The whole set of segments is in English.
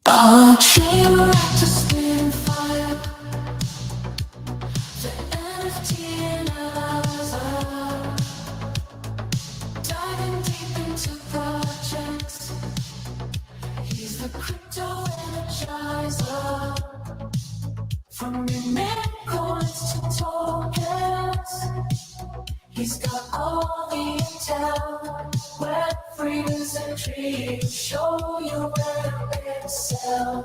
Our dream reactor spinning fire. The NFT analyzer. Diving deep into projects. He's the crypto energizer. From meme coins to tokens. He's got all the intel. Web3 is a dream. Show you where to excel.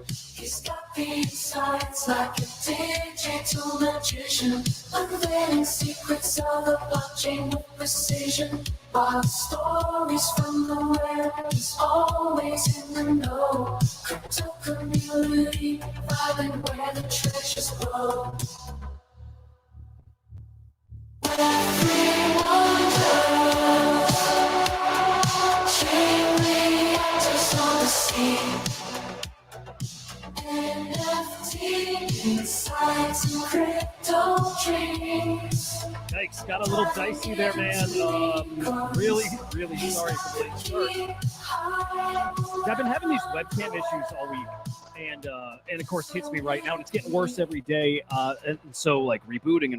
He's got the insights like a digital magician, unveiling secrets of the blockchain with precision. While stories from the web, he's always in the know. Crypto community, vibing where the treasures grow. Web3 wonders, chain reactors on the scene. NFT insights and crypto dreams. Yikes, got a little dicey there, man. Really sorry for the late start. I've been having these webcam issues all week, and of course hits me right now, and it's getting worse every day. And so like rebooting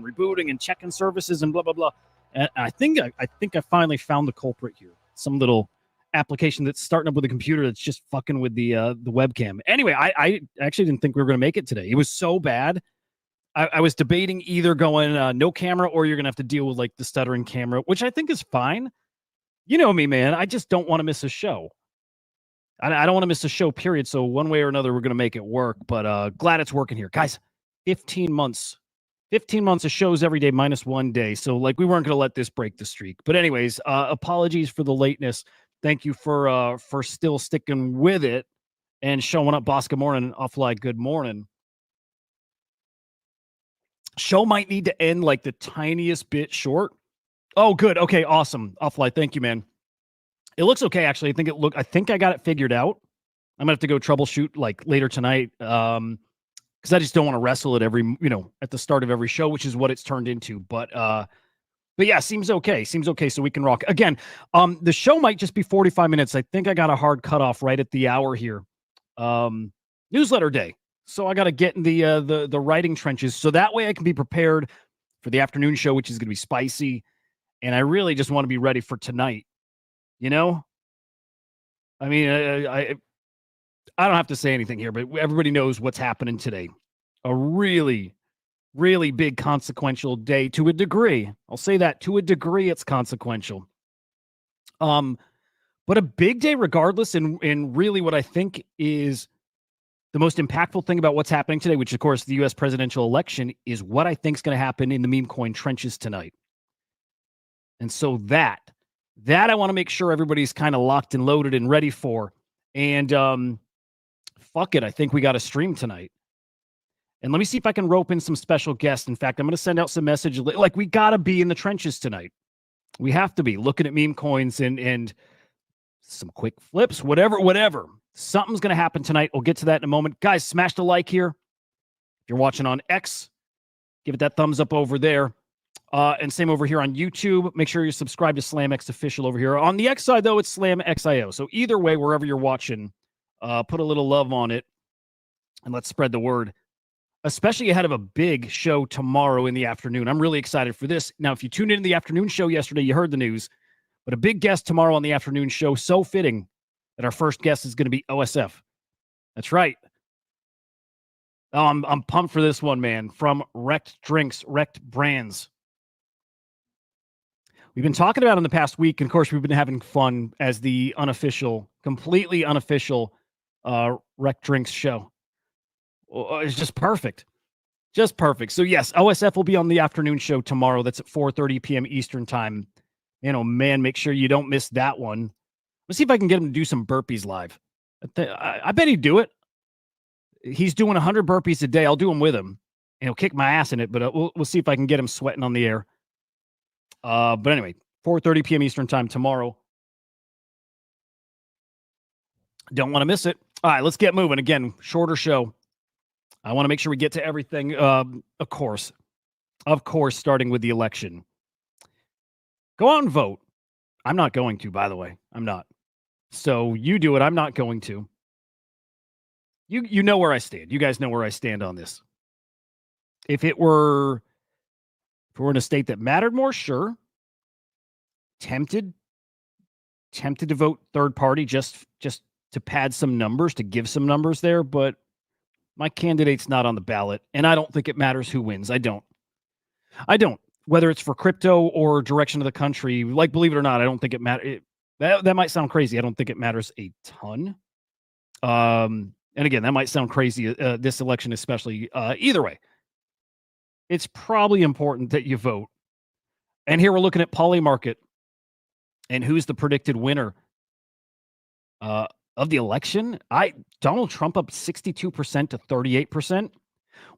and checking services and blah blah blah. And I think I finally found the culprit here. Some little application that's starting up with a computer that's just fucking with the webcam. Anyway, I actually didn't think we were going to make it today. It was so bad. I was debating either going no camera or you're going to have to deal with like the stuttering camera, which I think is fine. You know me, man. I just don't want to miss a show. I don't want to miss a show, period. So one way or another, we're going to make it work. But glad it's working here. Guys, 15 months. 15 months of shows every day minus 1 day. So like we weren't going to let this break the streak. But anyways, apologies for the lateness. Thank you for still sticking with it and showing up. Bosca morning, offline. Good morning. Show might need to end like the tiniest bit short. Oh, good. Okay, awesome. Offline. Thank you, man. It looks okay, actually. I think I got it figured out. I'm gonna have to go troubleshoot like later tonight. Because I just don't want to wrestle it at the start of every show, which is what it's turned into. But yeah, seems okay. Seems okay. So we can rock again. The show might just be 45 minutes. I think I got a hard cutoff right at the hour here. Newsletter day. So I got to get in the writing trenches. So that way I can be prepared for the afternoon show, which is going to be spicy. And I really just want to be ready for tonight. You know? I mean, I don't have to say anything here, but everybody knows what's happening today. A really, really big consequential day to a degree. I'll say that to a degree it's consequential. But a big day regardless, and really what I think is the most impactful thing about what's happening today, which of course the US presidential election, is what I think is going to happen in the meme coin trenches tonight. And so that I want to make sure everybody's kind of locked and loaded and ready for. And fuck it, I think we got a stream tonight. And let me see if I can rope in some special guests. In fact, I'm going to send out some messages. Like, we got to be in the trenches tonight. We have to be looking at meme coins and some quick flips, whatever. Something's going to happen tonight. We'll get to that in a moment. Guys, smash the like here. If you're watching on X, give it that thumbs up over there. And same over here on YouTube. Make sure you're subscribed to SlamX Official over here. On the X side, though, it's SlamXIO. So either way, wherever you're watching, put a little love on it. And let's spread the word. Especially ahead of a big show tomorrow in the afternoon. I'm really excited for this. Now, if you tuned into the afternoon show yesterday, you heard the news. But a big guest tomorrow on the afternoon show. So fitting that our first guest is going to be OSF. That's right. Oh, I'm pumped for this one, man. From Wrecked Drinks, Wrecked Brands. We've been talking about it in the past week, and of course, we've been having fun as the completely unofficial Wrecked Drinks show. It's just perfect. Just perfect. So yes, OSF will be on the afternoon show tomorrow. That's at 4:30 p.m. Eastern time. Man, make sure you don't miss that one. Let's see if I can get him to do some burpees live. I bet he'd do it. He's doing 100 burpees a day. I'll do them with him, and he'll kick my ass in it, but we'll see if I can get him sweating on the air. But anyway, 4:30 p.m. Eastern time tomorrow. Don't want to miss it. All right, let's get moving. Again, shorter show. I want to make sure we get to everything, of course, starting with the election. Go out and vote. I'm not going to, by the way. I'm not. So you do it. I'm not going to. You know where I stand. You guys know where I stand on this. If we're in a state that mattered more, sure. Tempted to vote third party just to pad some numbers, to give some numbers there, but my candidate's not on the ballot, and I don't think it matters who wins. I don't. Whether it's for crypto or direction of the country, like, believe it or not, I don't think it matters. That might sound crazy. I don't think it matters a ton. And again, that might sound crazy, this election especially. Either way, it's probably important that you vote. And here we're looking at Polymarket and who's the predicted winner of the election. Donald Trump up 62% to 38%.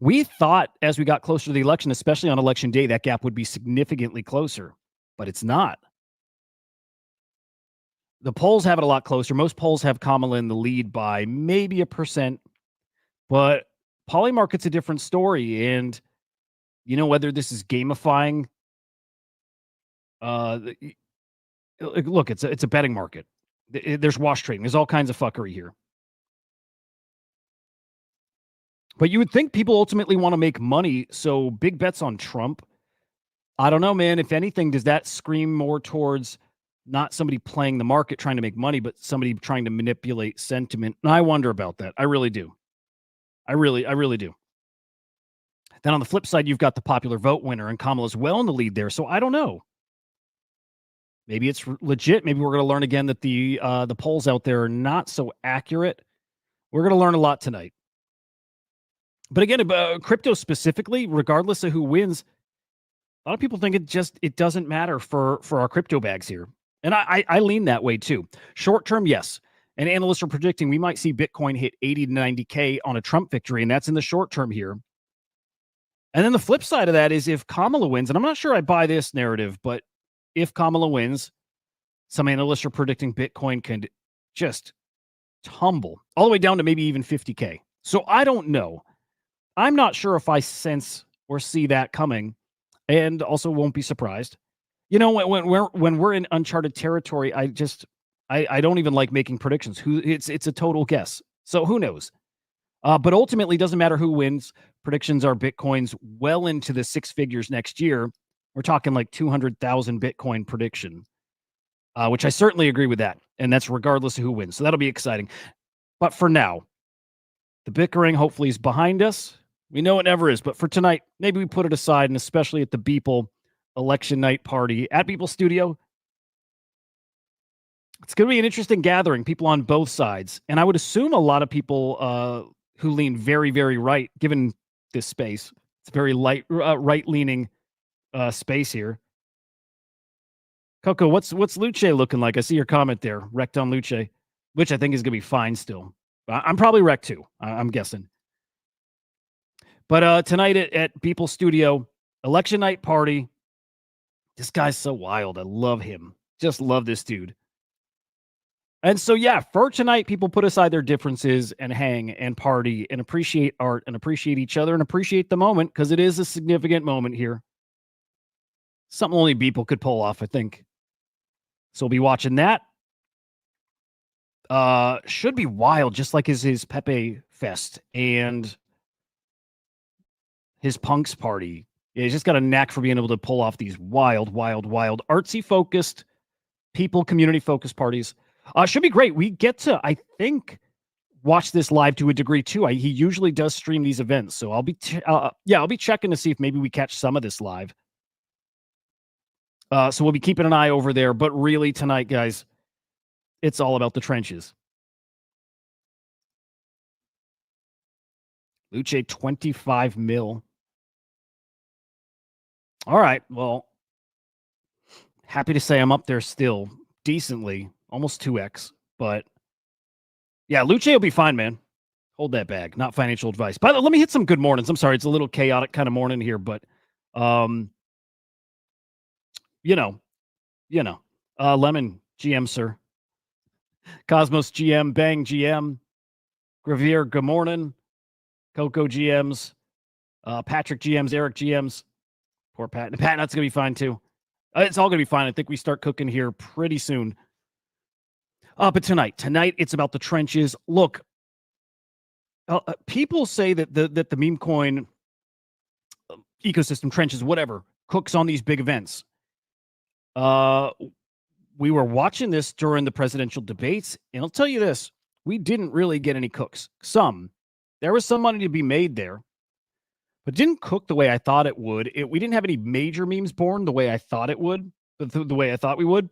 We thought as we got closer to the election, especially on election day, that gap would be significantly closer, but it's not. The polls have it a lot closer. Most polls have Kamala in the lead by maybe 1%, but Polymarket's a different story. And, whether this is gamifying, look, it's a betting market. There's wash trading. There's all kinds of fuckery here. But you would think people ultimately want to make money, so big bets on Trump. I don't know, man. If anything, does that scream more towards not somebody playing the market trying to make money, but somebody trying to manipulate sentiment? And I wonder about that. I really do. I really do. Then on the flip side, you've got the popular vote winner, and Kamala's well in the lead there. So I don't know. Maybe it's legit. Maybe we're going to learn again that the polls out there are not so accurate. We're going to learn a lot tonight. But again, crypto specifically, regardless of who wins, a lot of people think it doesn't matter for our crypto bags here. And I lean that way too. Short term, yes. And analysts are predicting we might see Bitcoin hit 80 to 90K on a Trump victory, and that's in the short term here. And then the flip side of that is if Kamala wins, and I'm not sure I buy this narrative, but if Kamala wins, some analysts are predicting Bitcoin can just tumble all the way down to maybe even 50K. So I don't know. I'm not sure if I sense or see that coming, and also won't be surprised. When we're in uncharted territory, I don't even like making predictions. It's a total guess. So who knows? But ultimately, it doesn't matter who wins. Predictions are Bitcoin's well into the six figures next year. We're talking like 200,000 Bitcoin prediction, which I certainly agree with that. And that's regardless of who wins. So that'll be exciting. But for now, the bickering hopefully is behind us. We know it never is. But for tonight, maybe we put it aside, and especially at the Beeple election night party at Beeple Studio. It's going to be an interesting gathering, people on both sides. And I would assume a lot of people who lean very, very right, given this space. It's a very right-leaning space here. Coco, what's Luce looking like? I see your comment there, wrecked on Luce, which I think is going to be fine still. I'm probably wrecked too, I'm guessing. But tonight at Beeple Studio, election night party. This guy's so wild. I love him. Just love this dude. And so, yeah, for tonight, people put aside their differences and hang and party and appreciate art and appreciate each other and appreciate the moment, because it is a significant moment here. Something only Beeple could pull off, I think. So we'll be watching that. Should be wild, just like his Pepe Fest and his Punks party. Yeah, he's just got a knack for being able to pull off these wild, artsy-focused, people, community-focused parties. Should be great. We get to, I think, watch this live to a degree too. He usually does stream these events, so I'll be checking to see if maybe we catch some of this live. So we'll be keeping an eye over there. But really tonight, guys, it's all about the trenches. Luce, 25 mil. All right. Well, happy to say I'm up there still decently, almost 2x. But yeah, Luce will be fine, man. Hold that bag. Not financial advice. By the way, let me hit some good mornings. I'm sorry, it's a little chaotic kind of morning here, but Lemon GM, sir. Cosmos GM, Bang GM, Gravier, good morning. Coco GMs, Patrick GMs, Eric GMs. Poor Pat. And Pat, that's going to be fine too. It's all going to be fine. I think we start cooking here pretty soon. But tonight it's about the trenches. Look, people say that the meme coin ecosystem, trenches, whatever, cooks on these big events. We were watching this during the presidential debates, and I'll tell you this: we didn't really get any cooks. There was some money to be made there, but didn't cook the way I thought it would. We didn't have any major memes born the way I thought it would, the way I thought we would.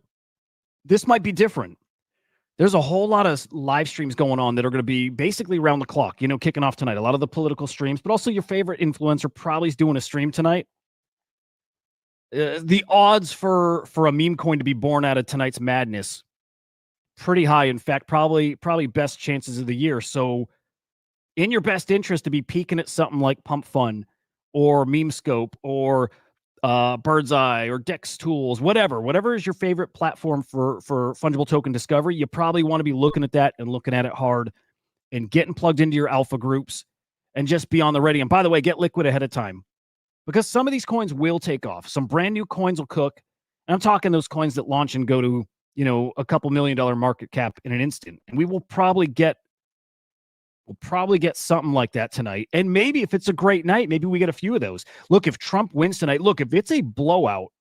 This might be different. There's a whole lot of live streams going on that are going to be basically around the clock, kicking off tonight. A lot of the political streams, but also your favorite influencer probably is doing a stream tonight. The odds for a meme coin to be born out of tonight's madness, pretty high. In fact, probably best chances of the year. So in your best interest to be peeking at something like Pump Fun or Memescope or Bird's Eye or Dex Tools, whatever is your favorite platform for fungible token discovery. You probably want to be looking at that and looking at it hard and getting plugged into your alpha groups and just be on the ready. And by the way, get liquid ahead of time, because some of these coins will take off. Some brand new coins will cook. And I'm talking those coins that launch and go to, a couple $1 million market cap in an instant. And we will probably get something like that tonight. And maybe if it's a great night, maybe we get a few of those. Look, if Trump wins tonight, if it's a blowout,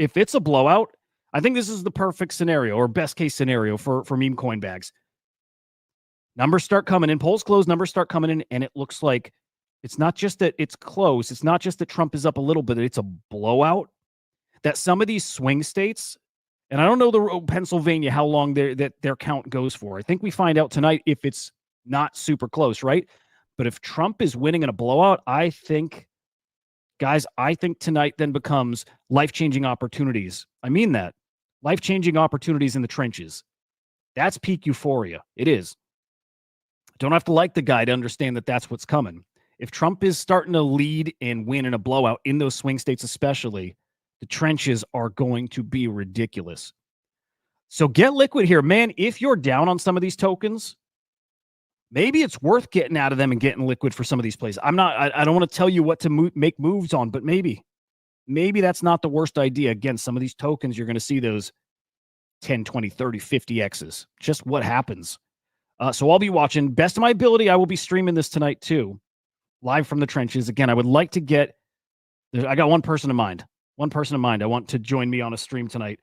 I think this is the perfect scenario or best case scenario for meme coin bags. Numbers start coming in, polls close, numbers start coming in, and it looks like it's not just that it's close. It's not just that Trump is up a little bit. It's a blowout. That some of these swing states, and I don't know Pennsylvania, how long their count goes for. I think we find out tonight if it's not super close, right? But if Trump is winning in a blowout, I think tonight then becomes life-changing opportunities. I mean that. Life-changing opportunities in the trenches. That's peak euphoria. It is. Don't have to like the guy to understand that that's what's coming. If Trump is starting to lead and win in a blowout, in those swing states especially, the trenches are going to be ridiculous. So get liquid here, man. If you're down on some of these tokens, maybe it's worth getting out of them and getting liquid for some of these plays. I don't want to tell you what to make moves on, but maybe that's not the worst idea. Again, some of these tokens, you're going to see those 10, 20, 30, 50 X's. Just what happens. So I'll be watching. Best of my ability, I will be streaming this tonight too. Live from the trenches. Again, I would like to I got one person in mind. I want to join me on a stream tonight.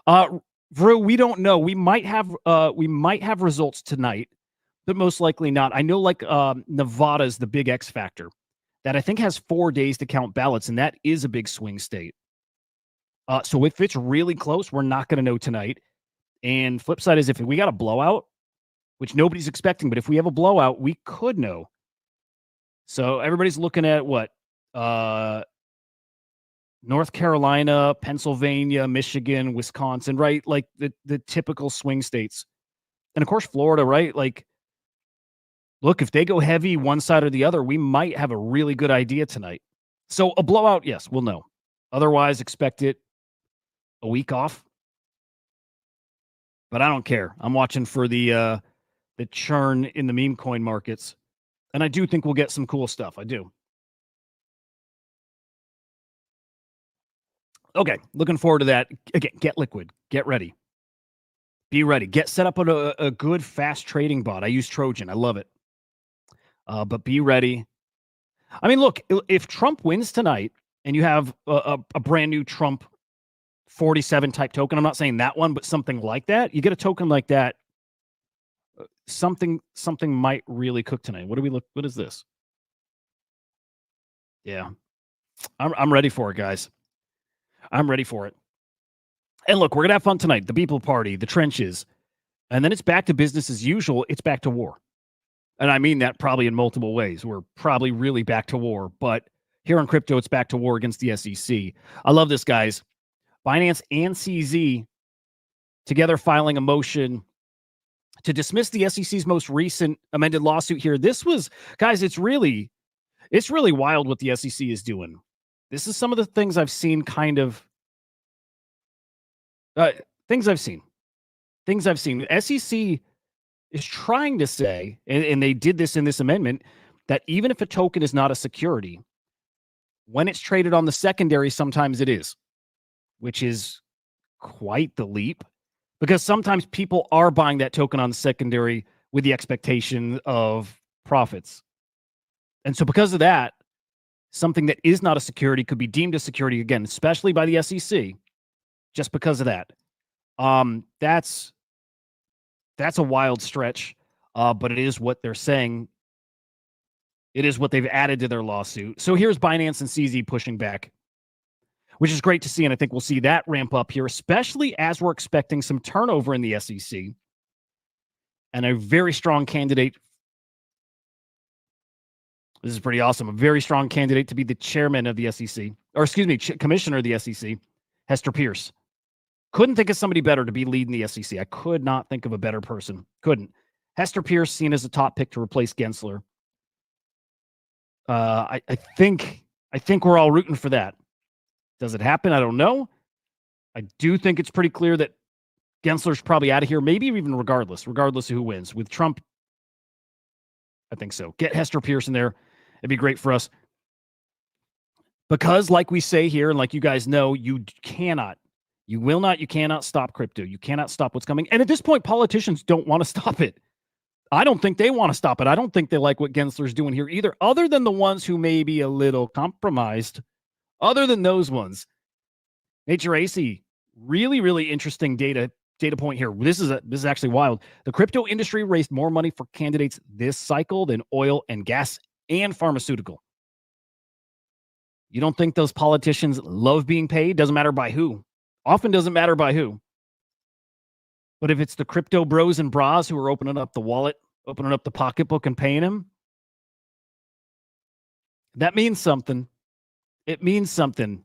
Vrew, we don't know. We might have results tonight, but most likely not. I know Nevada is the big X factor that I think has 4 days to count ballots, and that is a big swing state. So if it's really close, we're not going to know tonight. And flip side is if we got a blowout, which nobody's expecting, but if we have a blowout, we could know. So everybody's looking at what? North Carolina, Pennsylvania, Michigan, Wisconsin, right? Like the typical swing states. And of course, Florida, right? Like, look, if they go heavy one side or the other, we might have a really good idea tonight. So a blowout, yes, we'll know. Otherwise, expect it a week off. But I don't care. I'm watching for the churn in the meme coin markets. And I do think we'll get some cool stuff. I do. Okay, looking forward to that. Again, get liquid. Get ready. Be ready. Get set up on a good, fast trading bot. I use Trojan. I love it. But be ready. I mean, look, if Trump wins tonight and you have a brand new Trump 47 type token, I'm not saying that one, but something like that, you get a token like that, something might really cook tonight. What is this? Yeah. I'm ready for it, guys. I'm ready for it. And look, we're going to have fun tonight. The People Party, the trenches. And then it's back to business as usual. It's back to war. And I mean that probably in multiple ways. We're probably really back to war. But here on crypto, it's back to war against the SEC. I love this, guys. Binance and CZ together filing a motion to dismiss the SEC's most recent amended lawsuit here. This was, guys, it's really wild what the SEC is doing. This is some of the things I've seen things I've seen. The SEC is trying to say, and they did this in this amendment, that even if a token is not a security, when it's traded on the secondary, sometimes it is, which is quite the leap. because sometimes people are buying that token on the secondary with the expectation of profits. And so because of that, something that is not a security could be deemed a security again, especially by the SEC, just because of that. That's a wild stretch, but it is what they're saying. It is what they've added to their lawsuit. So here's Binance and CZ pushing back, which is great to see. And I think we'll see that ramp up here, especially as we're expecting some turnover in the SEC and a very strong candidate. This is pretty awesome. A very strong candidate to be the chairman of the SEC, or excuse me, commissioner of the SEC, Hester Pierce. Couldn't think of somebody better to be leading the SEC. I could not think of a better person. Couldn't. Hester Pierce seen as a top pick to replace Gensler. I think we're all rooting for that. Does it happen? I don't know. I do think it's pretty clear that Gensler's probably out of here, maybe even regardless of who wins. With Trump, I think so. Get Hester Pierce in there. It'd be great for us. Because like we say here, and like you guys know, you cannot stop crypto. You cannot stop what's coming. And at this point, politicians don't want to stop it. I don't think they want to stop it. I don't think they like what Gensler's doing here either, other than the ones who may be a little compromised. Other than those ones. Nature AC, really, really interesting data point here. This is actually wild. The crypto industry raised more money for candidates this cycle than oil and gas and pharmaceutical. You don't think those politicians love being paid? Doesn't matter by who. Often doesn't matter by who. But if it's the crypto bros and bras who are opening up the wallet, opening up the pocketbook and paying him, that means something. It means something.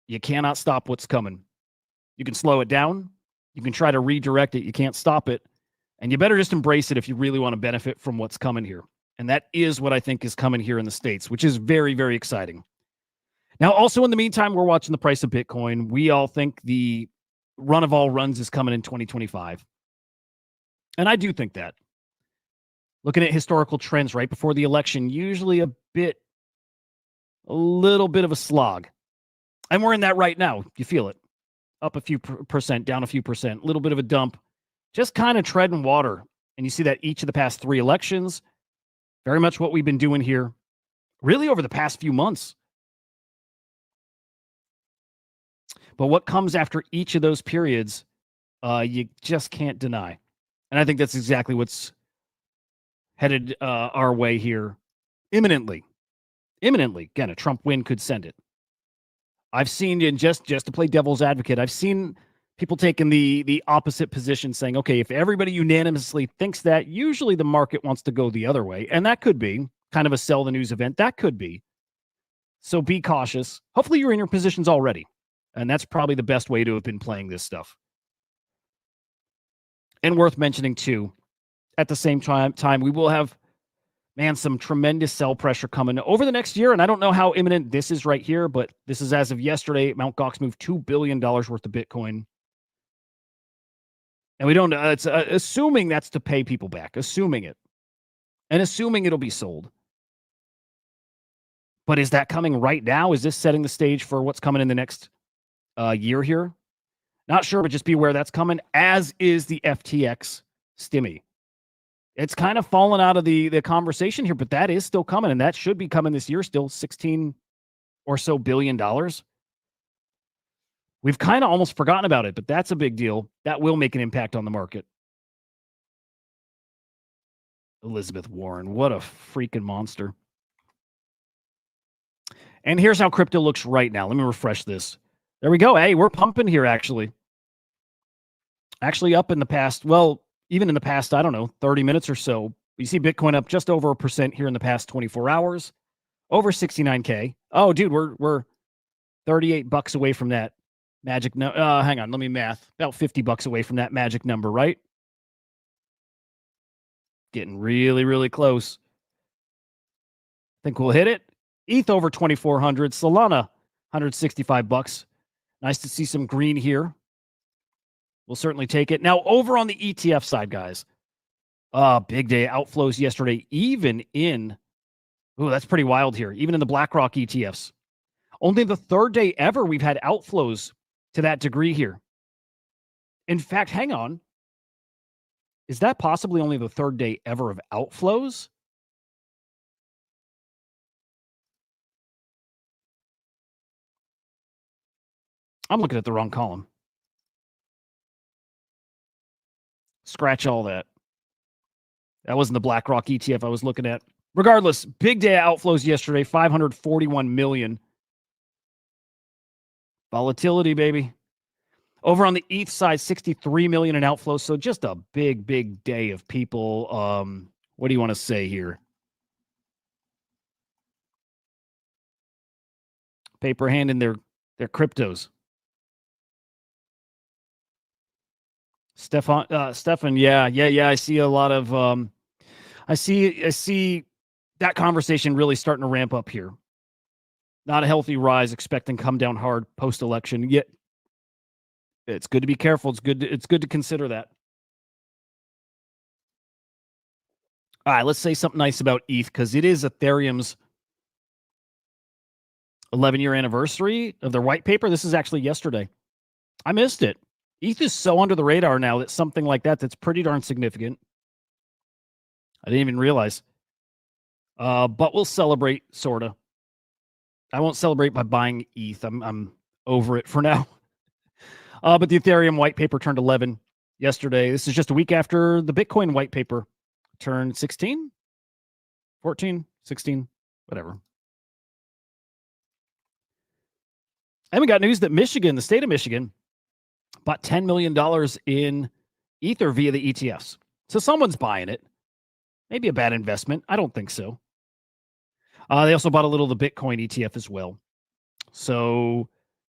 You cannot stop what's coming. You can slow it down. You can try to redirect it. You can't stop it. And you better just embrace it if you really want to benefit from what's coming here. And that is what I think is coming here in the States, which is very, very exciting. Now, also in the meantime, we're watching the price of Bitcoin. We all think the run of all runs is coming in 2025. And I do think that. Looking at historical trends right before the election, usually a little bit of a slog. And we're in that right now. You feel it. Up a few percent, down a few percent, a little bit of a dump. Just kind of treading water. And you see that each of the past 3 elections, very much what we've been doing here, really over the past few months. But what comes after each of those periods, you just can't deny. And I think that's exactly what's headed our way here imminently. Imminently. Again, a Trump win could send it. I've seen, and just to play devil's advocate, I've seen people taking the opposite position, saying, okay, if everybody unanimously thinks that, usually the market wants to go the other way. And that could be kind of a sell the news event. That could be. So be cautious. Hopefully you're in your positions already. And that's probably the best way to have been playing this stuff. And worth mentioning, too, at the same time, we will have, some tremendous sell pressure coming over the next year. And I don't know how imminent this is right here, but this is as of yesterday. Mt. Gox moved $2 billion worth of Bitcoin. And we don't know. It's assuming that's to pay people back, assuming it. And assuming it'll be sold. But is that coming right now? Is this setting the stage for what's coming in the next year here? Not sure, but just be aware that's coming, as is the FTX stimmy. It's kind of fallen out of the conversation here, but that is still coming, and that should be coming this year, still $16 or so billion. We've kind of almost forgotten about it, but that's a big deal. That will make an impact on the market. Elizabeth Warren, what a freaking monster. And here's how crypto looks right now. Let me refresh this. There we go. Hey, we're pumping here, actually. Actually up in the past, even in the past, I don't know, 30 minutes or so. You see Bitcoin up just over 1% here in the past 24 hours. Over 69K. Oh, dude, we're $38 away from that magic number. Hang on, let me math. About $50 away from that magic number, right? Getting really, really close. Think we'll hit it. ETH over 2,400. Solana, $165. Nice to see some green here. We'll certainly take it. Now, over on the ETF side, guys. Big day outflows yesterday, even in, that's pretty wild here, even in the BlackRock ETFs. Only the third day ever we've had outflows to that degree here. In fact, hang on. Is that possibly only the third day ever of outflows? I'm looking at the wrong column. Scratch all that. That wasn't the BlackRock ETF I was looking at. Regardless, big day of outflows yesterday, 541 million. Volatility, baby. Over on the ETH side, 63 million in outflows. So just a big, big day of people. What do you want to say here? Paper hand in their cryptos. Stefan, yeah. I see a lot of I see that conversation really starting to ramp up here. Not a healthy rise, expecting come down hard post-election. Yet it's good to be careful. It's good to consider that. All right, let's say something nice about ETH because it is Ethereum's 11-year anniversary of their white paper. This is actually yesterday. I missed it. ETH is so under the radar now that something like that's pretty darn significant. I didn't even realize. But we'll celebrate, sorta. I won't celebrate by buying ETH. I'm over it for now. But the Ethereum white paper turned 11 yesterday. This is just a week after the Bitcoin white paper turned 16, 14, 16, whatever. And we got news that Michigan, the state of Michigan, bought $10 million in Ether via the ETFs. So someone's buying it. Maybe a bad investment. I don't think so. They also bought a little of the Bitcoin ETF as well. So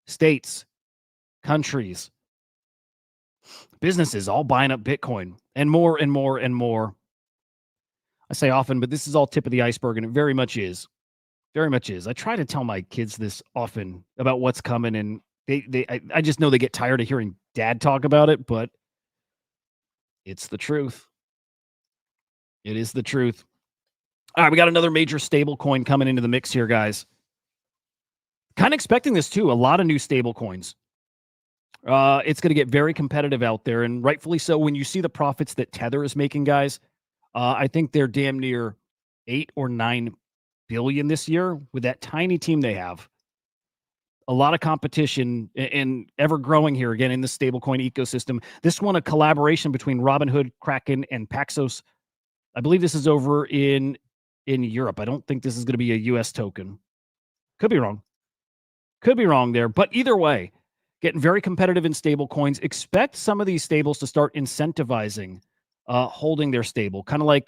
states, countries, businesses all buying up Bitcoin and more and more and more. I say often, but this is all tip of the iceberg, and it very much is. Very much is. I try to tell my kids this often about what's coming, and I just know they get tired of hearing dad talk about it, but it's the truth. It is the truth. All right, we got another major stable coin coming into the mix here, guys. Kind of expecting this too. A lot of new stable coins. It's going to get very competitive out there, and rightfully so. When you see the profits that Tether is making, guys, I think they're damn near 8 or 9 billion this year with that tiny team they have. A lot of competition and ever growing here again in the stablecoin ecosystem. This one, a collaboration between Robinhood, Kraken, and Paxos. I believe this is over in Europe. I don't think this is going to be a U.S. token. Could be wrong. Could be wrong there. But either way, getting very competitive in stable coins. Expect some of these stables to start incentivizing holding their stable, kind of like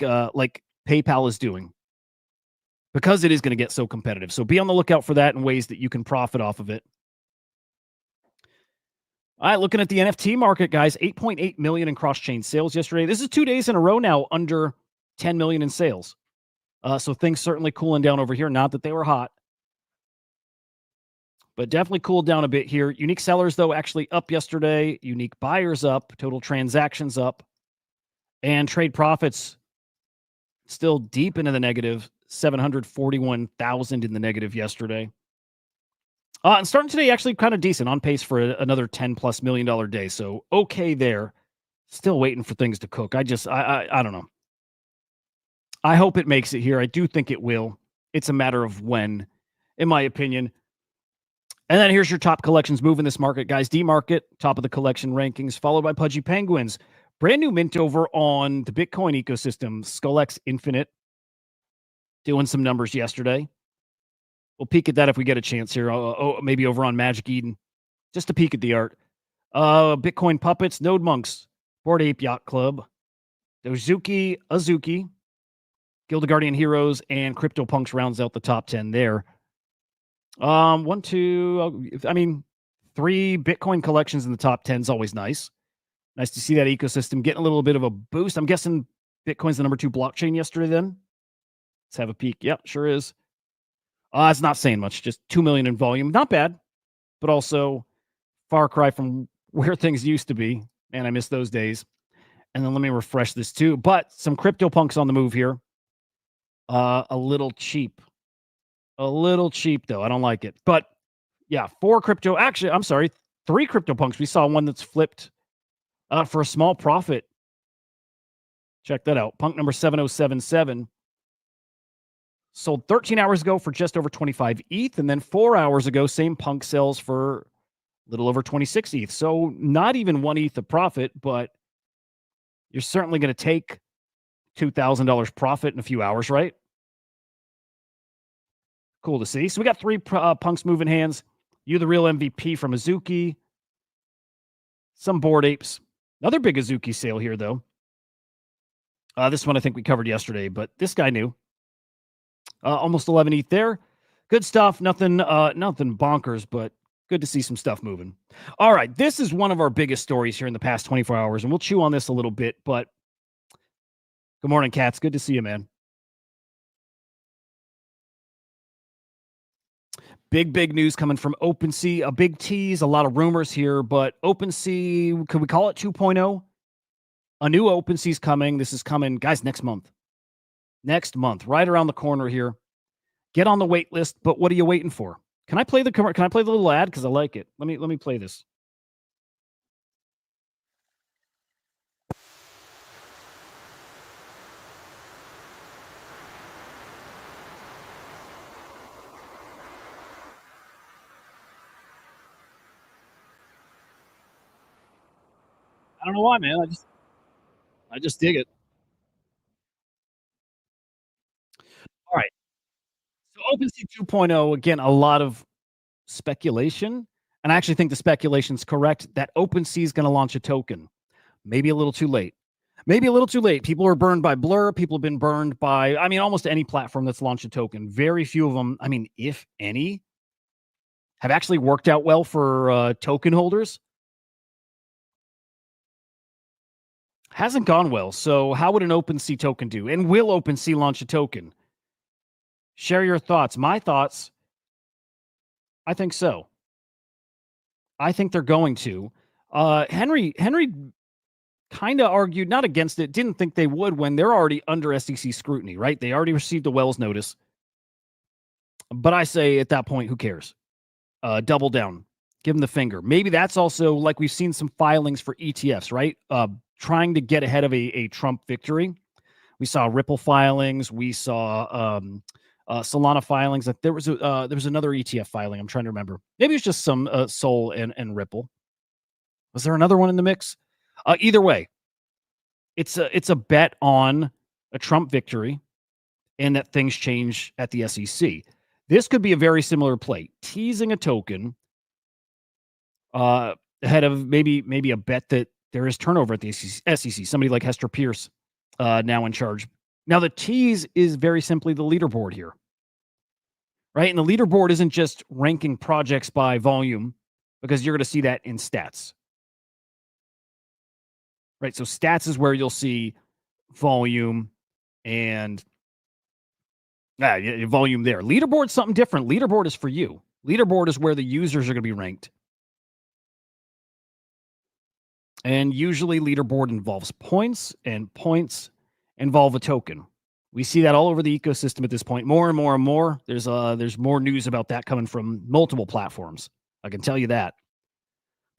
PayPal is doing, because it is going to get so competitive. So be on the lookout for that and ways that you can profit off of it. All right, looking at the NFT market, guys, 8.8 million in cross-chain sales yesterday. This is 2 days in a row now under 10 million in sales. So things certainly cooling down over here. Not that they were hot, but definitely cooled down a bit here. Unique sellers, though, actually up yesterday. Unique buyers up. Total transactions up. And trade profits still deep into the negative. 741,000 in the negative yesterday. And starting today, actually kind of decent. On pace for another $10+ million day. So okay there. Still waiting for things to cook. I don't know. I hope it makes it here. I do think it will. It's a matter of when, in my opinion. And then here's your top collections move in this market, guys. D-Market, top of the collection rankings, followed by Pudgy Penguins. Brand new mint over on the Bitcoin ecosystem. SkullX Infinite doing some numbers yesterday. We'll peek at that if we get a chance here. Maybe over on Magic Eden. Just a peek at the art. Bitcoin Puppets, Node Monks, Bored Ape Yacht Club, Dozuki, Azuki, Guild of Guardian Heroes, and CryptoPunks rounds out the top 10 there. 3 Bitcoin collections in the top 10 is always nice. Nice to see that ecosystem getting a little bit of a boost. I'm guessing Bitcoin's the number 2 blockchain yesterday then. Let's have a peek. Yep, sure is. It's not saying much, just 2 million in volume. Not bad, but also far cry from where things used to be. Man, I miss those days. And then let me refresh this too. But some CryptoPunks on the move here. A little cheap. A little cheap, though. I don't like it. But Yeah, 4 crypto. Actually, I'm sorry, 3 CryptoPunks. We saw one that's flipped for a small profit. Check that out. Punk number 7077 sold 13 hours ago for just over 25 ETH. And then 4 hours ago, same punk sells for a little over 26 ETH. So not even 1 ETH of profit, but you're certainly going to take $2,000 profit in a few hours, right? Cool to see. So we got 3 punks moving hands. You the real MVP from Azuki. Some Bored Apes. Another big Azuki sale here, though. This one I think we covered yesterday, but this guy knew. Almost 11 ETH there. Good stuff. Nothing bonkers, but good to see some stuff moving. All right, this is one of our biggest stories here in the past 24 hours, and we'll chew on this a little bit, but good morning, Cats. Good to see you, man. Big news coming from OpenSea. A big tease, a lot of rumors here, but OpenSea, could we call it 2.0? A new OpenSea's coming. This is coming, guys, next month. Next month, right around the corner here. Get on the wait list, but what are you waiting for? Can I play the little ad? Because I like it. Let me play this. I don't know why, man. I just dig it. All right. So OpenSea 2.0, again, a lot of speculation. And I actually think the speculation's correct that OpenSea is going to launch a token. Maybe a little too late. Maybe a little too late. People are burned by Blur. People have been burned by, almost any platform that's launched a token. Very few of them, if any, have actually worked out well for token holders. Hasn't gone well. So how would an OpenSea token do? And will OpenSea launch a token? Share your thoughts. My thoughts, I think so. I think they're going to. Henry kind of argued, not against it, didn't think they would when they're already under SEC scrutiny, right? They already received a Wells notice. But I say at that point, who cares? Double down. Give them the finger. Maybe that's also like we've seen some filings for ETFs, right? Trying to get ahead of a Trump victory. We saw Ripple filings. We saw Solana filings. That there was another ETF filing. I'm trying to remember. Maybe it's just some Sol and Ripple. Was there another one in the mix? Either way, it's a bet on a Trump victory and that things change at the SEC. This could be a very similar play, teasing a token ahead of maybe a bet that there is turnover at the SEC. Somebody like Hester Pierce now in charge. Now the tease is very simply the leaderboard here, right? And the leaderboard isn't just ranking projects by volume, because you're going to see that in stats. Right, so stats is where you'll see volume and volume there. Leaderboard's something different. Leaderboard is for you. Leaderboard is where the users are going to be ranked. And usually leaderboard involves points, and points involve a token. We see that all over the ecosystem at this point. More and more and more. There's more news about that coming from multiple platforms. I can tell you that.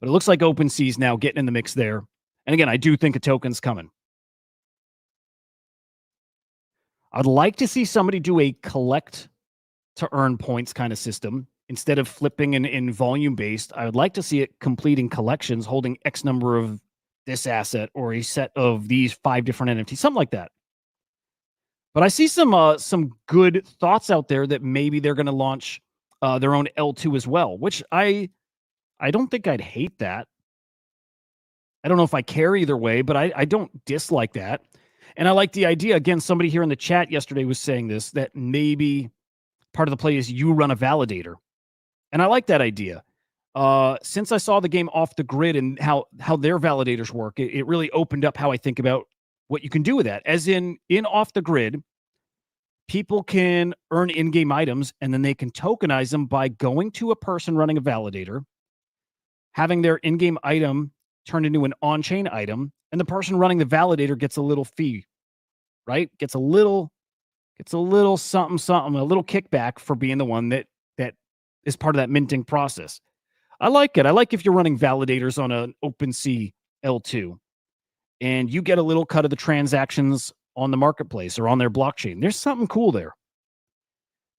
But it looks like OpenSea is now getting in the mix there. And again, I do think a token's coming. I'd like to see somebody do a collect to earn points kind of system instead of flipping in volume based. I would like to see it completing collections, holding X number of this asset or a set of these 5 different NFTs, something like that. But I see some good thoughts out there that maybe they're going to launch their own L2 as well, which I don't think I'd hate that. I don't know if I care either way, but I don't dislike that. And I like the idea. Again, somebody here in the chat yesterday was saying this, that maybe part of the play is you run a validator. And I like that idea. Since I saw the game Off the Grid and how their validators work, it really opened up how I think about what you can do with that. As in Off the Grid, people can earn in-game items, and then they can tokenize them by going to a person running a validator, having their in-game item turned into an on-chain item, and the person running the validator gets a little fee, right? Gets a little something, a little kickback for being the one that as part of that minting process. I like it. I like if you're running validators on an OpenSea L2 and you get a little cut of the transactions on the marketplace or on their blockchain. There's something cool there.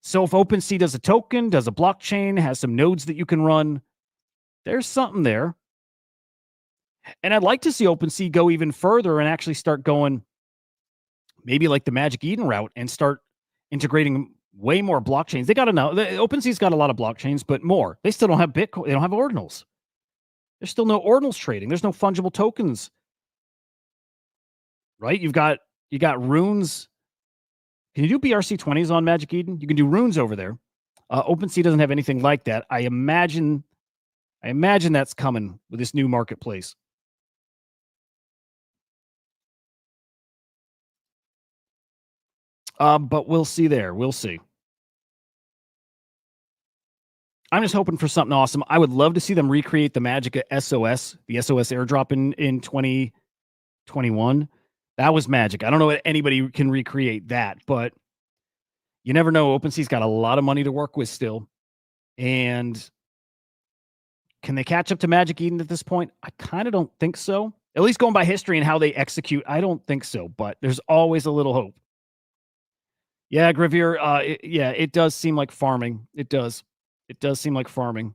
So if OpenSea does a token, does a blockchain, has some nodes that you can run, there's something there. And I'd like to see OpenSea go even further and actually start going maybe like the Magic Eden route and start integrating way more blockchains. They got enough. OpenSea's got a lot of blockchains, but more. They still don't have Bitcoin. They don't have ordinals. There's still no ordinals trading. There's no fungible tokens. Right? You got runes. Can you do BRC20s on Magic Eden? You can do runes over there. OpenSea doesn't have anything like that. I imagine that's coming with this new marketplace. But we'll see there. We'll see. I'm just hoping for something awesome. I would love to see them recreate the magic of SOS, the SOS airdrop in 2021. That was magic. I don't know if anybody can recreate that, but you never know. OpenSea's got a lot of money to work with still. And can they catch up to Magic Eden at this point? I kind of don't think so. At least going by history and how they execute, I don't think so. But there's always a little hope. Yeah, Gravier. It does seem like farming. It does. It does seem like farming.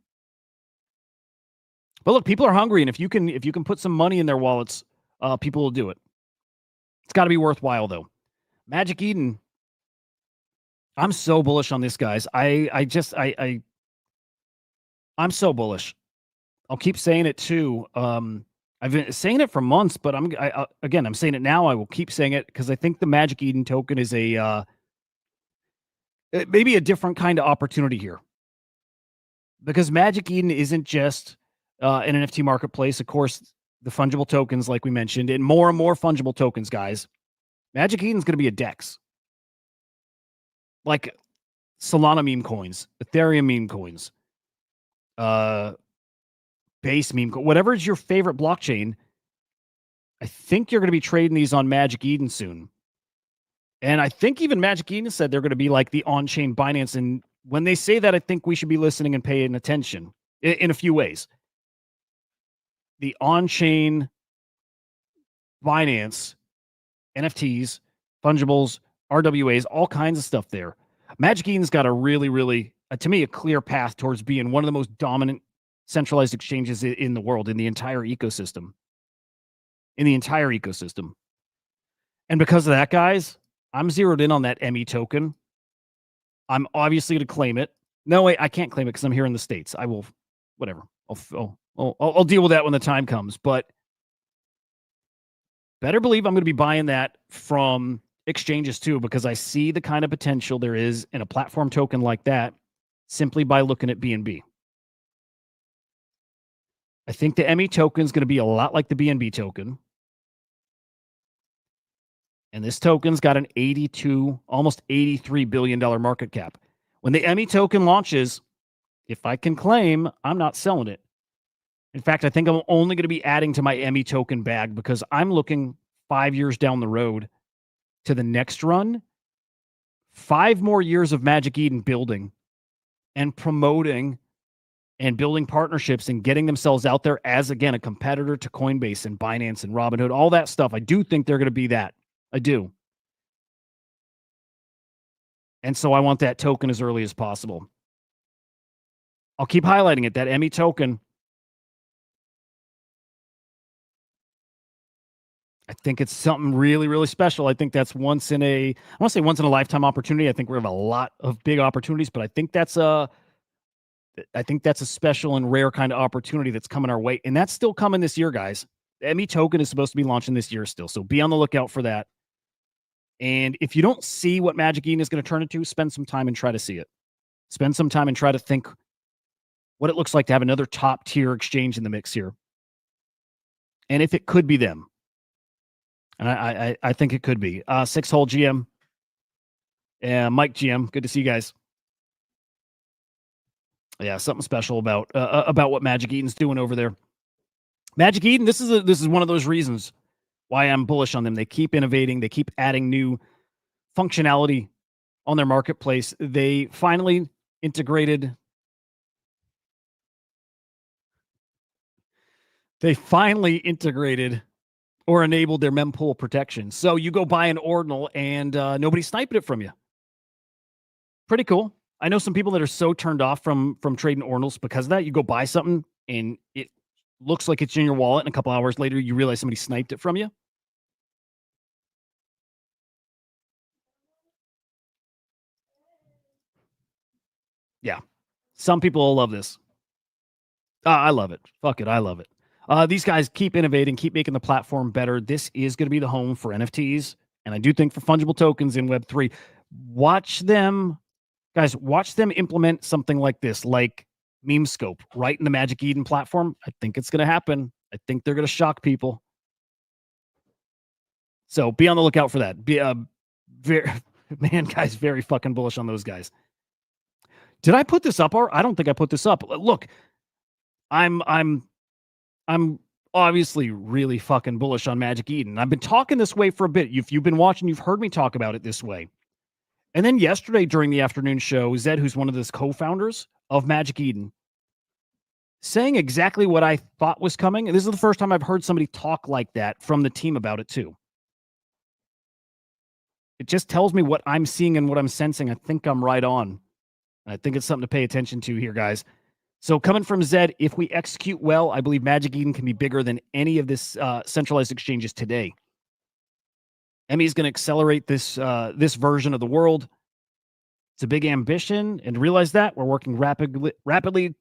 But look, people are hungry, and if you can put some money in their wallets, people will do it. It's got to be worthwhile, though. Magic Eden. I'm so bullish on this, guys. I'm so bullish. I'll keep saying it too. I've been saying it for months, but I'm saying it now. I will keep saying it because I think the Magic Eden token is maybe a different kind of opportunity here. Because Magic Eden isn't just an NFT marketplace. Of course, the fungible tokens, like we mentioned, and more fungible tokens, guys. Magic Eden's going to be a DEX. Like Solana meme coins, Ethereum meme coins, Base meme coin, whatever is your favorite blockchain. I think you're going to be trading these on Magic Eden soon. And I think even Magic Eden said they're going to be like the on-chain Binance. And when they say that, I think we should be listening and paying attention in a few ways. The on-chain Binance, NFTs, fungibles, RWAs, all kinds of stuff there. Magic Eden's got a really, really, to me, a clear path towards being one of the most dominant centralized exchanges in the world, in the entire ecosystem. And because of that, guys, I'm zeroed in on that ME token. I'm obviously going to claim it. No, wait, I can't claim it because I'm here in the States. I will, whatever. I'll deal with that when the time comes. But better believe I'm going to be buying that from exchanges too, because I see the kind of potential there is in a platform token like that simply by looking at BNB. I think the ME token is going to be a lot like the BNB token. And this token's got an almost $83 billion market cap. When the ME token launches, if I can claim, I'm not selling it. In fact, I think I'm only going to be adding to my ME token bag because I'm looking 5 years down the road to the next run. 5 more years of Magic Eden building and promoting and building partnerships and getting themselves out there as, again, a competitor to Coinbase and Binance and Robinhood, all that stuff. I do think they're going to be that. I do. And so I want that token as early as possible. I'll keep highlighting it, that ME token. I think it's something really, really special. I think that's I want to say once in a lifetime opportunity. I think we have a lot of big opportunities, but I think that's a special and rare kind of opportunity that's coming our way. And that's still coming this year, guys. The ME token is supposed to be launching this year still. So be on the lookout for that. And if you don't see what Magic Eden is going to turn into, spend some time and try to see it. Spend some time and try to think what it looks like to have another top tier exchange in the mix here. And if it could be them. And I think it could be. 6-hole GM. Mike GM. Good to see you guys. Yeah, something special about what Magic Eden's doing over there. Magic Eden, this is one of those reasons why I'm bullish on them. They keep innovating. They keep adding new functionality on their marketplace. They finally integrated They finally integrated or enabled their mempool protection. So you go buy an ordinal and nobody's sniping it from you. Pretty cool. I know some people that are so turned off from trading ordinals because of that. You go buy something and it looks like it's in your wallet, and a couple hours later you realize somebody sniped it from you. Yeah. Some people will love this. I love it. Fuck it. I love it. These guys keep innovating, keep making the platform better. This is going to be the home for NFTs. And I do think for fungible tokens in Web3, watch them, guys, watch them implement something like this, like Meme Scope, right in the Magic Eden platform. I think it's going to happen. I think they're going to shock people. So be on the lookout for that. Be very, man, guys, very fucking bullish on those guys. Did I put this up? Or I don't think I put this up. Look, I'm obviously really fucking bullish on Magic Eden. I've been talking this way for a bit. If you've been watching, you've heard me talk about it this way. And then yesterday during the afternoon show, Zed, who's one of the co-founders of Magic Eden, saying exactly what I thought was coming. This is the first time I've heard somebody talk like that from the team about it too. It just tells me what I'm seeing and what I'm sensing. I think I'm right on. And I think it's something to pay attention to here, guys. So coming from Zed, if we execute well, I believe Magic Eden can be bigger than any of this centralized exchanges today. Emmy is going to accelerate this this version of the world. It's a big ambition, and to realize that we're working rapidly.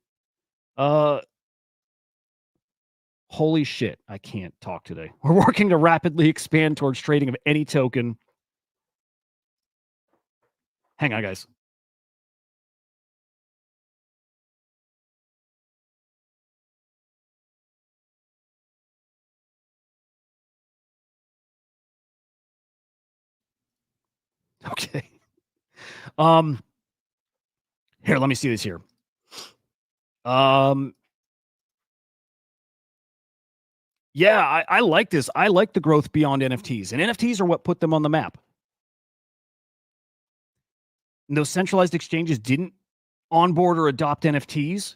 Holy shit, I can't talk today. We're working to rapidly expand towards trading of any token. Hang on, guys. Okay. Here, let me see this here. Yeah, I like this. I like the growth beyond NFTs, and NFTs are what put them on the map. And those centralized exchanges didn't onboard or adopt NFTs.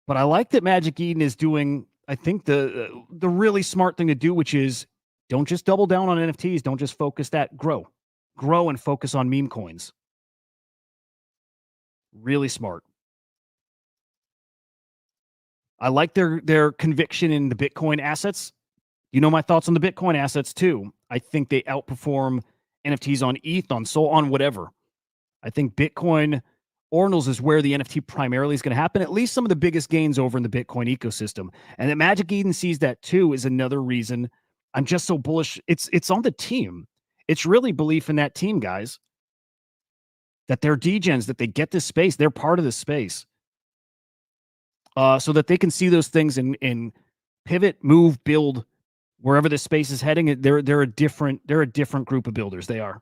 But I like that Magic Eden is doing, I think, the really smart thing to do, which is don't just double down on NFTs. Don't just focus that. Grow and focus on meme coins. Really smart. I like their conviction in the Bitcoin assets. You know my thoughts on the Bitcoin assets too. I think they outperform NFTs on ETH, on Sol, on whatever. I think Bitcoin ordinals is where the NFT primarily is going to happen. At least some of the biggest gains over in the Bitcoin ecosystem, and that Magic Eden sees that too is another reason I'm just so bullish. It's on the team. It's really belief in that team, guys. That they're degens, that they get this space, they're part of this space. So that they can see those things and pivot, move, build wherever this space is heading. They're a different group of builders. They are.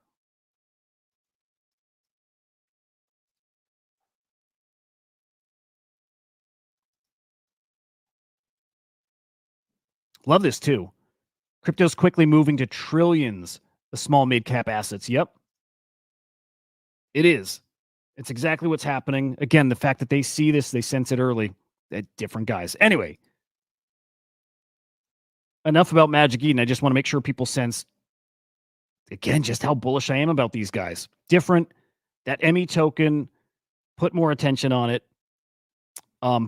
Love this too. Crypto's quickly moving to trillions of small mid-cap assets. Yep. It is. It's exactly what's happening. Again, the fact that they see this, they sense it early. They're different guys. Anyway, enough about Magic Eden. I just want to make sure people sense, again, just how bullish I am about these guys. Different. That ME token, put more attention on it.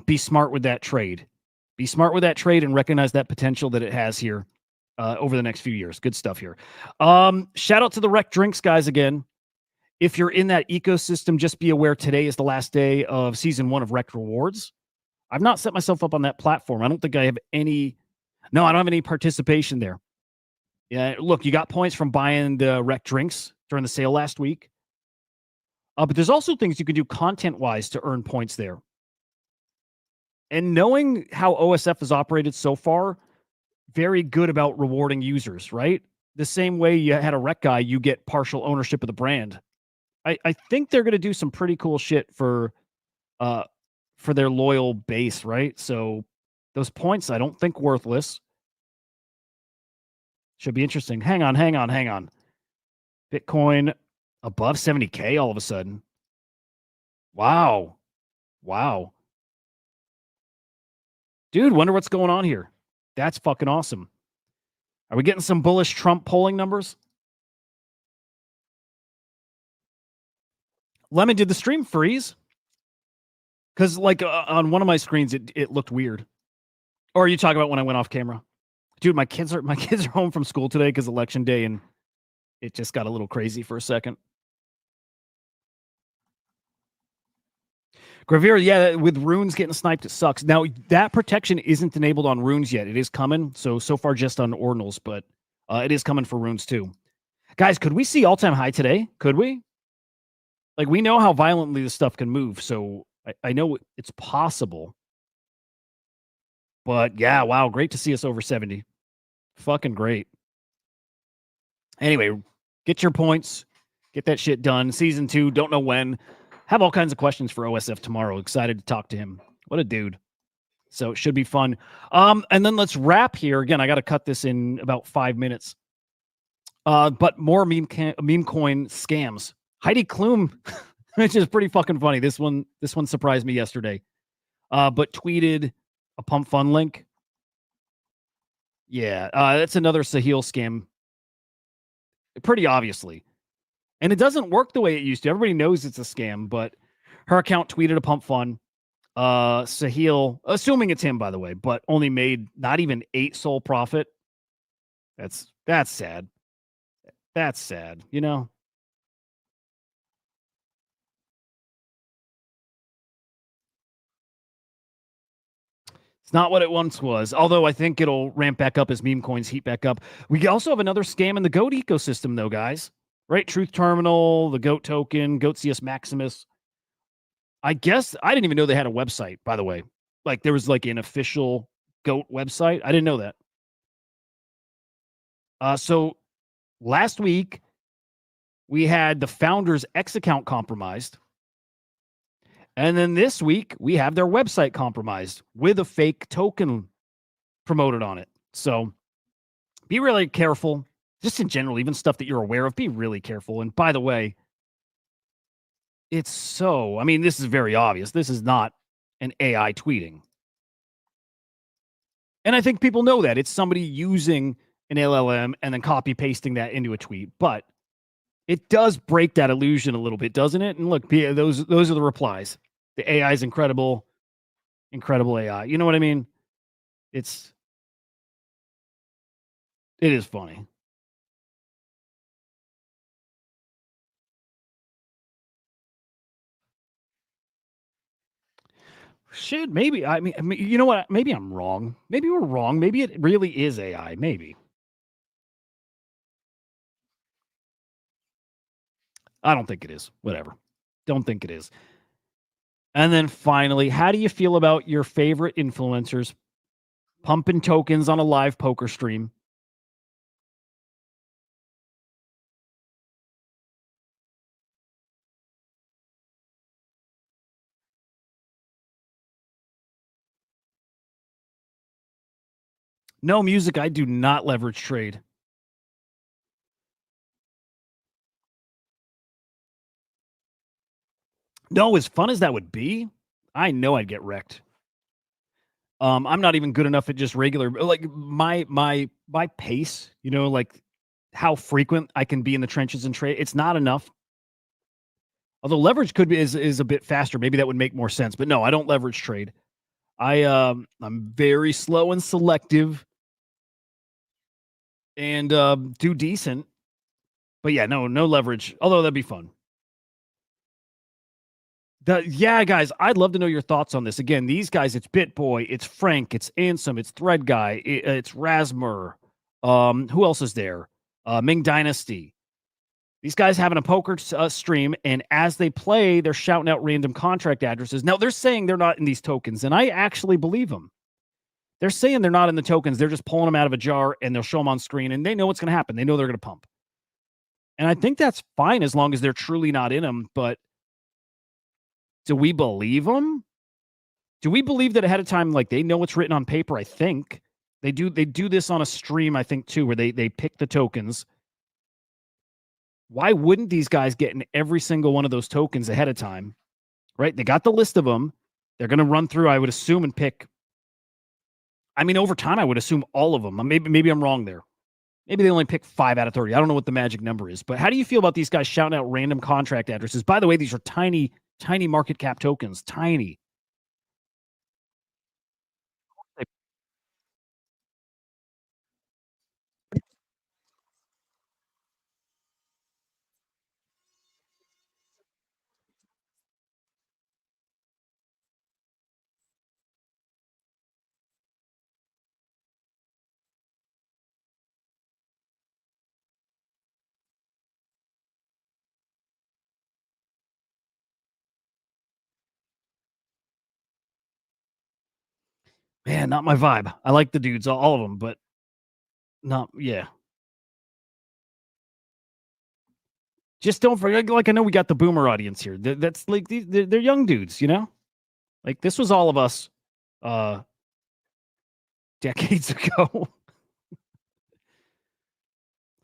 Be smart with that trade. Be smart with that trade and recognize that potential that it has here over the next few years. Good stuff here. Shout out to the Rec Drinks guys again. If you're in that ecosystem, just be aware today is the last day of season 1 of Rec Rewards. I've not set myself up on that platform. I don't think I have any. No, I don't have any participation there. Yeah, look, you got points from buying the Rec Drinks during the sale last week. But there's also things you can do content-wise to earn points there. And knowing how OSF has operated so far, very good about rewarding users, right? The same way you had a Rec guy, you get partial ownership of the brand. I think they're going to do some pretty cool shit for their loyal base, right? So those points, I don't think worthless. Should be interesting. Hang on. Bitcoin above 70K all of a sudden. Wow. Dude, wonder what's going on here. That's fucking awesome. Are we getting some bullish Trump polling numbers? Lemon, did the stream freeze? Because like on one of my screens, it looked weird. Or are you talking about when I went off camera? Dude, my kids are home from school today because election day, and it just got a little crazy for a second. Gravir, yeah, with runes getting sniped, it sucks. Now, that protection isn't enabled on runes yet. It is coming. So far just on ordinals, but it is coming for runes too. Guys, could we see all-time high today? Could we? Like, we know how violently this stuff can move, so I know it's possible. But, yeah, wow, great to see us over 70. Fucking great. Anyway, get your points. Get that shit done. Season 2, don't know when. Have all kinds of questions for OSF tomorrow. Excited to talk to him. What a dude. So it should be fun. And then let's wrap here. Again, I got to cut this in about 5 minutes. But more meme coin scams. Heidi Klum, which is pretty fucking funny. This one surprised me yesterday. But tweeted a pump fund link. Yeah, that's another Sahil scam. Pretty obviously. And it doesn't work the way it used to. Everybody knows it's a scam, but her account tweeted a pump fund. Sahil, assuming it's him, by the way, but only made not even 8 SOL profit. That's sad. That's sad, you know? It's not what it once was, although I think it'll ramp back up as meme coins heat back up. We also have another scam in the GOAT ecosystem, though, guys. Right? Truth Terminal, the GOAT token, GOAT CS Maximus. I guess I didn't even know they had a website, by the way. Like, there was like an official GOAT website. I didn't know that. So last week, we had the founder's X account compromised. And then this week, we have their website compromised with a fake token promoted on it. So be really careful. Just in general, even stuff that you're aware of, be really careful. And by the way, I mean, this is very obvious. This is not an AI tweeting. And I think people know that. It's somebody using an LLM and then copy pasting that into a tweet. But it does break that illusion a little bit, doesn't it? And look, those are the replies. The AI is incredible. Incredible AI. You know what I mean? It is funny. Shit, maybe. I mean, you know what? Maybe I'm wrong. Maybe we're wrong. Maybe it really is AI. Maybe. I don't think it is. Whatever. Don't think it is. And then finally, how do you feel about your favorite influencers pumping tokens on a live poker stream? No music. I do not leverage trade. No, as fun as that would be, I know I'd get wrecked. I'm not even good enough at just regular, like my pace, you know, like how frequent I can be in the trenches and trade. It's not enough. Although leverage could be is a bit faster. Maybe that would make more sense. But no, I don't leverage trade. I'm very slow and selective and do decent. But yeah, no leverage. Although that'd be fun. Yeah, guys, I'd love to know your thoughts on this. Again, these guys, it's BitBoy, it's Frank, it's Ansem, it's Thread Guy, it's Rasmer. Who else is there? Ming Dynasty. These guys having a poker stream, and as they play, they're shouting out random contract addresses. Now, they're saying they're not in these tokens, and I actually believe them. They're saying they're not in the tokens. They're just pulling them out of a jar, and they'll show them on screen, and they know what's going to happen. They know they're going to pump. And I think that's fine as long as they're truly not in them, but do we believe them? Do we believe that ahead of time, like they know what's written on paper? I think they do. They do this on a stream, I think, too, where they pick the tokens. Why wouldn't these guys get in every single one of those tokens ahead of time? Right? They got the list of them. They're going to run through, I would assume, and pick I mean, over time, I would assume all of them. Maybe I'm wrong there. Maybe they only pick 5 out of 30. I don't know what the magic number is. But how do you feel about these guys shouting out random contract addresses? By the way, these are tiny market cap tokens. Tiny. Man, not my vibe. I like the dudes, all of them, but not, yeah. Just don't forget, like, I know we got the boomer audience here. That's like, they're young dudes, you know? Like, this was all of us decades ago.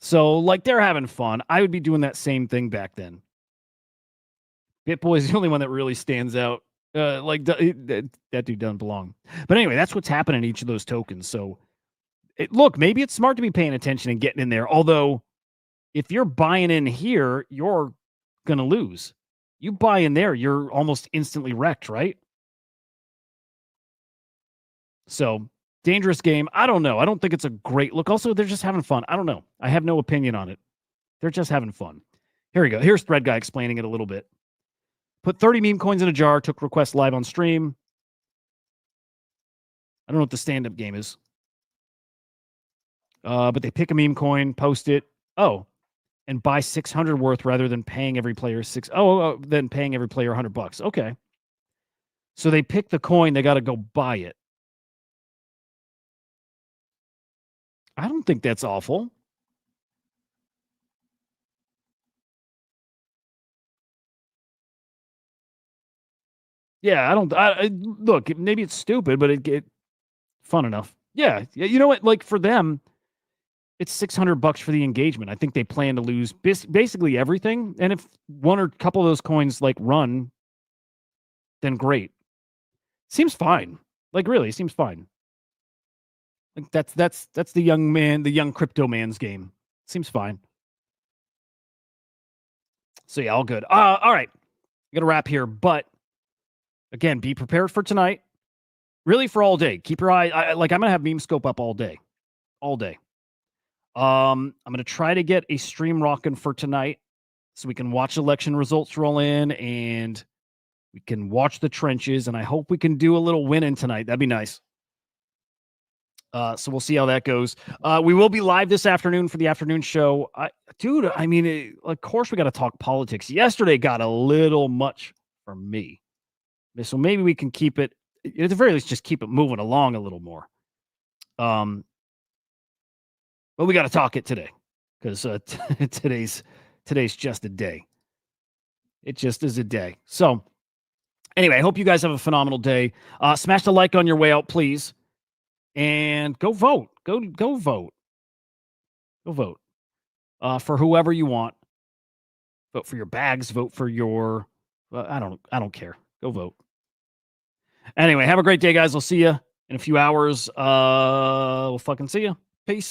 So, like, they're having fun. I would be doing that same thing back then. BitBoy is the only one that really stands out. That dude doesn't belong. But anyway, that's what's happening in each of those tokens. So, look, maybe it's smart to be paying attention and getting in there. Although, if you're buying in here, you're going to lose. You buy in there, you're almost instantly wrecked, right? So, dangerous game. I don't know. I don't think it's a great look. Also, they're just having fun. I don't know. I have no opinion on it. They're just having fun. Here we go. Here's Thread Guy explaining it a little bit. Put 30 meme coins in a jar, took requests live on stream. I don't know what the stand-up game is. But they pick a meme coin, post it. Oh, and buy 600 worth rather than paying every player then paying every player $100. Okay. So they pick the coin, they got to go buy it. I don't think that's awful. Yeah, look, maybe it's stupid, but it fun enough. Yeah, you know what? Like, for them, it's $600 for the engagement. I think they plan to lose basically everything. And if one or a couple of those coins like run, then great. Seems fine. Like, really, seems fine. Like, that's the young crypto man's game. Seems fine. So yeah, all good. All right. I gotta wrap here, but again, be prepared for tonight. Really, for all day. Keep your eye. I'm gonna have meme scope up all day. All day. I'm gonna try to get a stream rocking for tonight so we can watch election results roll in and we can watch the trenches, and I hope we can do a little winning tonight. That'd be nice. So we'll see how that goes. We will be live this afternoon for the afternoon show. Dude, I mean, of course we got to talk politics. Yesterday got a little much for me. So maybe we can keep it, at the very least, just keep it moving along a little more. But we got to talk it today because today's just a day. It just is a day. So anyway, I hope you guys have a phenomenal day. Smash the like on your way out, please. And go vote. Go vote. Go vote. For whoever you want. Vote for your bags. Vote for your. I don't care. Go vote. Anyway, have a great day, guys. I'll see you in a few hours. We'll fucking see you. Peace.